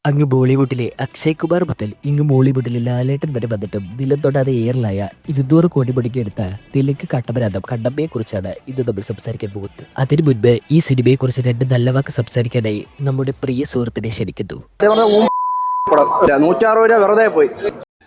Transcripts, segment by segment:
അങ്ങ് ബോളിവുഡിലെ അക്ഷയ് കുമാർ മുതൽ ഇങ്ങ് മോളിവുഡിലെ ലാലേട്ടൻ വരെ വന്നിട്ടും നിലം തൊടാതെ എയറിലായ 200 കോടി മുടക്കിയെടുത്ത തെലുങ്ക് കട്ടപ്പനാഥം കണ്ണമ്മയെ കുറിച്ചാണ് ഇന്ന് നമ്മൾ സംസാരിക്കാൻ പോകുന്നത്. അതിനു മുൻപ് ഈ സിനിമയെ കുറിച്ച് രണ്ട് നല്ല വാക്ക് സംസാരിക്കാനായി നമ്മുടെ പ്രിയ സുഹൃത്തിനെ ക്ഷണിക്കുന്നു. 160 രൂപ വെറുതെ പോയി.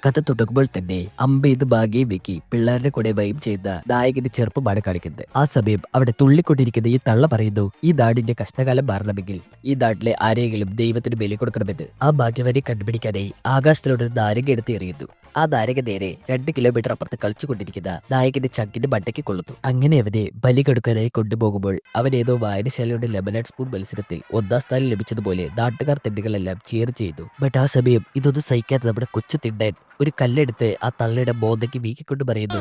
കഥ തുടങ്ങുമ്പോൾ തന്നെ അമ്പെയ്ത് ഭാഗ്യം വെക്കി പിള്ളേരുടെ കൂടെ വൈബ് ചെയ്ത നായകന്റെ ചെറുപ്പമാണ് കാണിക്കുന്നത്. ആ സമയം അവിടെ തുള്ളിക്കൊണ്ടിരിക്കുന്ന ഈ തള്ള പറയുന്നു, ഈ നാടിന്റെ കഷ്ടകാലം മാറണമെങ്കിൽ ഈ നാട്ടിലെ ആരെങ്കിലും ദൈവത്തിന് ബലി കൊടുക്കണമെന്ന്. ആ ഭാഗ്യവനെ കണ്ടുപിടിക്കാനായി ആകാശത്തിലൂടെ നാരങ്ങ എടുത്ത് എറിയുന്നു. ആ നാരങ്ങ നേരെ 2 കിലോമീറ്റർ അപ്പുറത്ത് കളിച്ചുകൊണ്ടിരിക്കുന്ന നായകന്റെ ചങ്കിന്റെ മണ്ടയ്ക്ക് കൊള്ളുന്നു. അങ്ങനെ അവനെ ബലി കൊടുക്കാനായി കൊണ്ടുപോകുമ്പോൾ അവൻ ഏതോ വായനശാലയുടെ ലെമനേഡ് സ്പൂൺ മത്സരത്തിൽ 1ാം സ്ഥാനം ലഭിച്ചതുപോലെ നാട്ടുകാർ തെണ്ടുകളെല്ലാം ചിയർ ചെയ്തു. ബട്ട് ആ സമയം ഇതൊന്നും സഹിക്കാത്ത നമ്മുടെ കൊച്ചു തിണ്ടൻ ഒരു കല്ലെടുത്ത് ആ തള്ളയുടെ ബോധയ്ക്ക് വീക്കിക്കൊണ്ട് പറയുന്നു,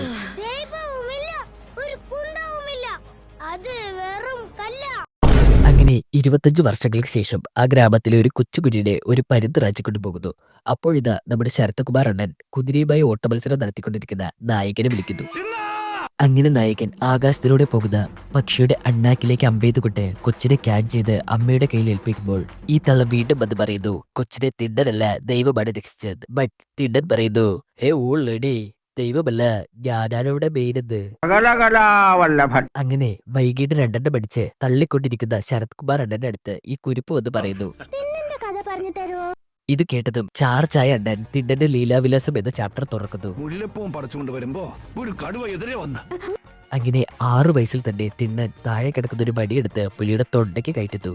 അങ്ങനെ 25 വർഷങ്ങൾക്ക് ശേഷം ആ ഗ്രാമത്തിലെ ഒരു കൊച്ചുകുഞ്ഞിനെ ഒരു പരുന്ത് റാച്ചിക്കൊണ്ടു പോകുന്നു. അപ്പോഴിതാ നമ്മുടെ ശരത്കുമാർ അണ്ണൻ കുതിരയുമായി ഓട്ട മത്സരം നടത്തിക്കൊണ്ടിരിക്കുന്ന നായകനെ വിളിക്കുന്നു. അങ്ങനെ നായകൻ ആകാശത്തിലൂടെ പോകുന്ന പക്ഷിയുടെ അണ്ണാക്കിലേക്ക് അമ്പെയ്തുകൊണ്ട് കൊച്ചിനെ ക്യാച്ച് ചെയ്ത് അമ്മയുടെ കയ്യിൽ ഏൽപ്പിക്കുമ്പോൾ ഈ തള്ള വീണ്ടും വന്ന് പറയുന്നു, കൊച്ചിനെ തിണ്ടനല്ല ദൈവമാണ് രക്ഷിച്ചത്. ബട്ട് തിണ്ടൻ പറയുന്നു, ഹേ ഓൾറെഡി ദൈവമല്ല ഞാനാണിവിടെ മെയിനെന്ന്. അങ്ങനെ വൈകിട്ട് 2 പഠിച്ച് തള്ളിക്കൊണ്ടിരിക്കുന്ന ശരത്കുമാർ അണ്ണന്റെ അടുത്ത് ഈ കുരിപ്പ് വന്ന് പറയുന്നു. ഇത് കേട്ടതും ചാർച്ചായ അണ്ണൻ തിണ്ടന്റെ ലീലാവിലാസം എന്ന ചാപ്റ്റർ തുറക്കുന്നു. അങ്ങനെ 6 വയസ്സിൽ തന്നെ തിണ്ണൻ താഴെ കിടക്കുന്ന ഒരു വടിയെടുത്ത് പുലിയുടെ തൊണ്ടയ്ക്ക് കയറ്റുന്നു.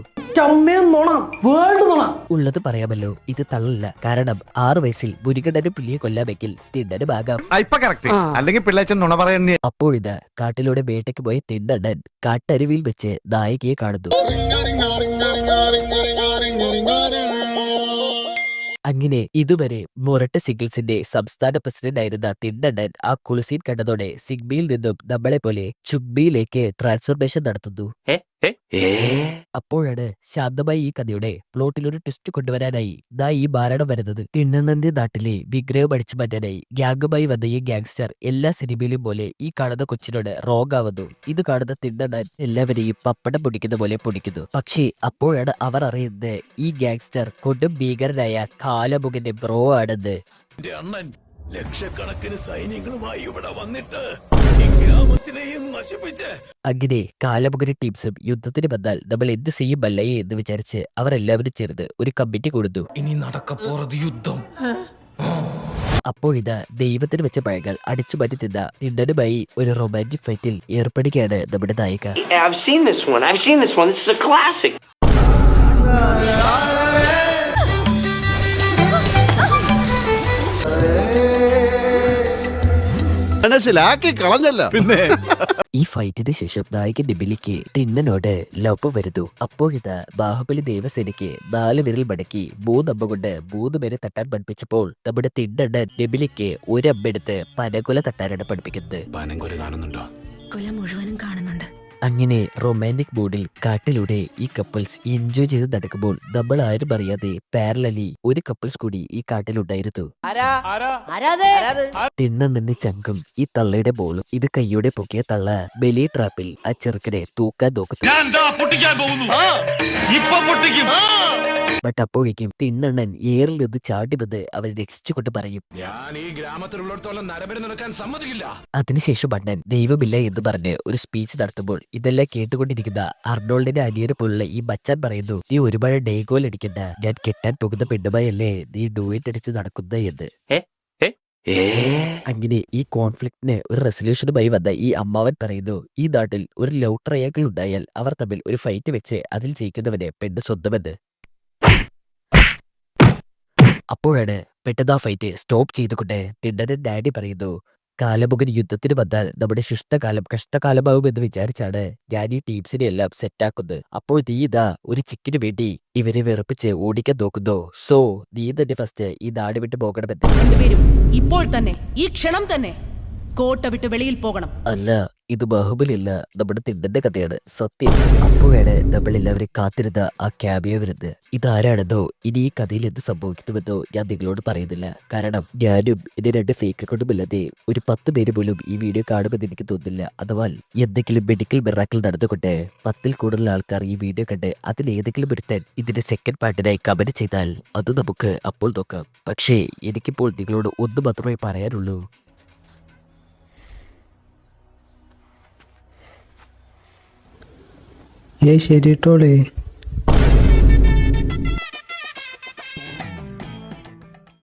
ഉള്ളത് പറയാമല്ലോ, ഇത് തള്ളല്ല. കാരണം 6 വയസ്സിൽ മുരുകണ്ണന് പുലിയെ കൊല്ലാമെങ്കിൽ തിണ്ണനും ആകാം. അപ്പോഴിത് കാട്ടിലൂടെ വേട്ടയ്ക്ക് പോയ തിണ്ണണ്ണൻ കാട്ടരുവിയിൽ വെച്ച് നായികയെ കാണുന്നു. അങ്ങനെ ഇതുവരെ മൊറട്ട സിംഗിൾസിന്റെ സംസ്ഥാന പ്രസിഡന്റ് ആയിരുന്ന തിണ്ണണ്ണൻ ആ കുളിസീൻ കണ്ടതോടെ സിഗ്ബിയിൽ നിന്നും നമ്മളെ പോലെ ചുഗ്ബിയിലേക്ക് ട്രാൻസ്ഫോർമേഷൻ നടത്തുന്നു. അപ്പോഴാണ് ശാന്തമായി ഈ കഥയുടെ പ്ലോട്ടിൽ ഒരു ട്വിസ്റ്റ് കൊണ്ടുവരാനായി ഈ മാരണം വരുന്നത്. തിണ്ണണ്ണന്റെ നാട്ടിലെ വിഗ്രഹം അടിച്ചു മാറ്റാനായി ഗ്യാങ്ങുമായി വന്ന ഈ ഗ്യാങ്സ്റ്റർ എല്ലാ സിനിമയിലും പോലെ ഈ കാണുന്ന കൊച്ചിനോട് റോങ് ആവുന്നു. ഇത് കാണുന്ന തിണ്ണണ്ണൻ എല്ലാവരെയും പപ്പടം പൊടിക്കുന്ന പോലെ പൊടിക്കുന്നു. പക്ഷേ അപ്പോഴാണ് അവർ അറിയുന്നത് ഈ ഗ്യാങ്സ്റ്റർ കൊടും ഭീകരനായ കാലമുഖന്റെ ബ്രോ ആണെന്ന്. ലക്ഷക്കണക്കിന് സൈന്യങ്ങളുമായി ഇവിടെ വന്നിട്ട് ഗ്രാമത്തിനെയും നശിപ്പിച്ച്. അങ്ങനെ കാലമുഖന്റെ ടീംസും യുദ്ധത്തിന് വന്നാൽ നമ്മൾ എന്ത് ചെയ്യും അല്ലയെ എന്ന് വിചാരിച്ച് അവർ എല്ലാവരും ചേർന്ന് ഒരു കമ്മിറ്റി കൊടുത്തു. ഇനി നടക്കപ്പോറത് യുദ്ധം. അപ്പോഴിതാ ദൈവത്തിന് വെച്ച പഴങ്ങൾ അടിച്ചു മാറ്റി തിന്ന തിണ്ണനുമായി ഒരു റൊമാന്റിക് ഫൈറ്റിൽ ഏർപ്പെടുകയാണ് നമ്മുടെ നായിക. മനസ്സിലാക്കി കളഞ്ഞല്ല പിന്നെ. ഈ ഫൈറ്റിന് ശേഷം നായകൻ ഡിബിലിക്ക് തിണ്ണനോട് ലവ് വരുന്നു. അപ്പോഴിതാ ബാഹുബലി ദേവസേനയ്ക്ക് 4 വിരൽ മടക്കി 3 അമ്പ കൊണ്ട് 3 പേരെ തട്ടാൻ പഠിപ്പിച്ചപ്പോൾ നമ്മുടെ തിണ്ണൻ ഡിബിലിക്ക് ഒരു അമ്പെടുത്ത് പനകൊല തട്ടാനാണ് പഠിപ്പിക്കുന്നത്. കൊല മുഴുവനും കാണുന്നുണ്ട്. അങ്ങനെ റൊമാന്റിക് മൂഡിൽ കാട്ടിലൂടെ ഈ കപ്പിൾസ് എൻജോയ് ചെയ്ത് നടക്കുമ്പോൾ നമ്മൾ ആരും അറിയാതെ പാരലലി ഒരു കപ്പിൾസ് കൂടി ഈ കാട്ടിലുണ്ടായിരുന്നു. തിണ്ണന്റെ ചങ്കും ഈ തള്ളയുടെ ബോളും ഇത് കൈയോടെ പൊക്കിയ തള്ള ബലി ട്രാപ്പിൽ ആ ചെറുക്കനെ തൂക്കാൻ നോക്കുന്നു. ബട്ട് അപ്പോഴേക്കും തിണ്ണണ്ണൻ ഏറിൽ നിന്ന് ചാടി വന്ന് അവൻ രക്ഷിച്ചുകൊണ്ട് പറയും, ഞാൻ ഈ ഗ്രാമത്തിലുള്ളിടത്തോളം നരബലി നടക്കാൻ സമ്മതിക്കില്ല. അതിനുശേഷം അണ്ണൻ ദൈവമില്ല എന്ന് പറഞ്ഞ് ഒരു സ്പീച്ച് നടത്തുമ്പോൾ ഇതെല്ലാം കേട്ടുകൊണ്ടിരിക്കുന്ന അർണോൾഡിന്റെ അനിയനെ പോലുള്ള ഈ ബച്ചാൻ പറയുന്നു, നീ ഒരുപാട് ഡേഗോൽ അടിക്കണ്ട, ഞാൻ കെട്ടാൻ പോകുന്ന പെണ്ണുമായല്ലേ നീ ഡൂയിറ്റ് അടിച്ച് നടക്കുന്ന എന്ന്. അങ്ങനെ ഈ കോൺഫ്ലിക്റ്റിന് ഒരു റെസൊല്യൂഷനുമായി വന്ന ഈ അമ്മാവൻ പറയുന്നു, ഈ നാട്ടിൽ ഒരു ലവ് ട്രയാങ്കിൾ ഉണ്ടായാൽ അവർ തമ്മിൽ ഒരു ഫൈറ്റ് വെച്ച് അതിൽ ജയിക്കുന്നവനെ പെണ്ണ് സ്വന്തമെന്ന്. അപ്പോഴാണ് പെട്ടെന്ന് ആ ഫൈറ്റ് സ്റ്റോപ്പ് ചെയ്തുകൊണ്ട് തിണ്ണന്റെ ഡാഡി പറയുന്നു, കാലമുഖൻ യുദ്ധത്തിന് വന്നാൽ നമ്മുടെ ശിഷ്ടകാലം കഷ്ടകാലമാവുമെന്ന് വിചാരിച്ചാണ് ഞാൻ ഈ ടീംസിനെ എല്ലാം സെറ്റാക്കുന്നത്. അപ്പോൾ നീ ഇതാ ഒരു ചിക്കിന് വേണ്ടി ഇവരെ വെറുപ്പിച്ച് ഓടിക്കാൻ നോക്കുന്നു. സോ നീ തന്നെ ഫസ്റ്റ് ഈ നാട് വിട്ട് പോകണമെന്ന്. രണ്ടുപേരും ഇപ്പോൾ തന്നെ ഈ ക്ഷണം തന്നെ കോട്ട വിട്ട് വെളിയിൽ പോകണം. അല്ല, ഇത് ബാഹുബലിയല്ല, നമ്മുടെ തിണ്ടന്റെ കഥയാണ്. സത്യം. അപ്പോഴാണ് നമ്മൾ എല്ലാവരും കാത്തിരുന്ന ആ ക്യാബിയോ വരുന്നത്. ഇതാരാണെന്നോ ഇനി ഈ കഥയിൽ എന്ത് സംഭവിക്കുന്നുവെന്നോ ഞാൻ നിങ്ങളോട് പറയുന്നില്ല. കാരണം ഞാനും എന്റെ 2 ഫേക്ക് അക്കൗണ്ടും ഇല്ലാതെ ഒരു 10 പേര് പോലും ഈ വീഡിയോ കാണുമെന്ന് എനിക്ക് തോന്നുന്നില്ല. അഥവാ എന്തെങ്കിലും മെഡിക്കൽ മിറാക്കിൾ നടന്നുകൊണ്ട് 10-ൽ കൂടുതൽ ആൾക്കാർ ഈ വീഡിയോ കണ്ട് അതിലേതെങ്കിലും ഒരുത്തൻ ഇതിന്റെ സെക്കൻഡ് പാർട്ടിനായി കമന്റ് ചെയ്താൽ അത് നമുക്ക് അപ്പോൾ നോക്കാം. പക്ഷേ എനിക്കിപ്പോൾ നിങ്ങളോട് ഒന്ന് മാത്രമേ പറയാനുള്ളൂ. ശരി കേട്ടോളേ.